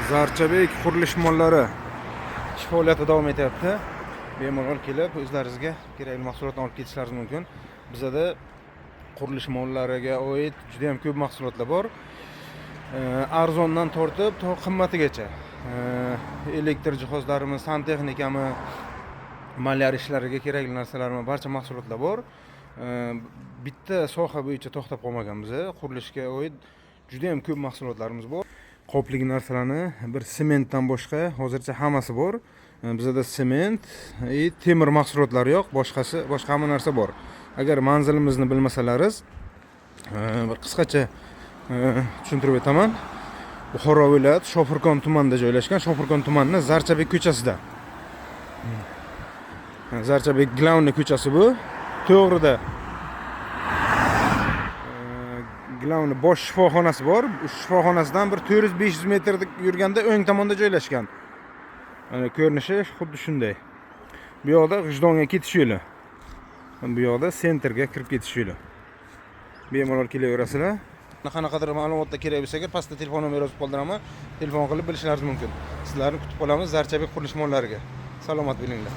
Zarchabek qurilish mollari ish faoliyati davom etyapti. Bemalol kelib o'zlaringizga kerakli mahsulotni olib ketishlaringiz mumkin. Bizda qurilish mollariga oid juda ham ko'p mahsulotlar bor. Arzondan tortib to qimmatigacha. Elektr jihozlarimiz, santexnikami, malyar ishlariga kerakli narsalarimiz, barcha mahsulotlar bor. Bitta soha bo'yicha to'xtab qolmaganmiz. Qurilishga oid juda ham ko'p mahsulotlarimiz bor. Qoplik narsalarni bir sementdan boshqa hozircha hammasi bor. Bizda sement, temir mahsulotlari yo'q, boshqa hamma narsa bor. Agar manzilimizni bilmasalaringiz, bir qisqacha tushuntirib o'taman. Buxoro viloyati Shofirkon tumanida joylashgan. Shofirkon tumanining Zarchabek ko'chasida. Zarchabek Glavniy ko'chasi bu. To'g'rida Glavniy bosh shifoxonasi bor. Shifoxonasidan bir 400-500 metr yurganda o'ng tomonda joylashgan. Mana ko'rinishi xuddi shunday. Bu yoqda G'ijdonga ketish yo'li. Bu yoqda sentrga kirib ketish yo'li. Bemalol kelaverasizlar. Qanaqadir ma'lumotlar kerak bo'lsa, pastda telefon nomeri yozib qoldiraman. Telefon qilib bilishlaringiz mumkin. Sizlarni kutib qolamiz Zarchabek qurilish mollariga. Salomat bo'linglar.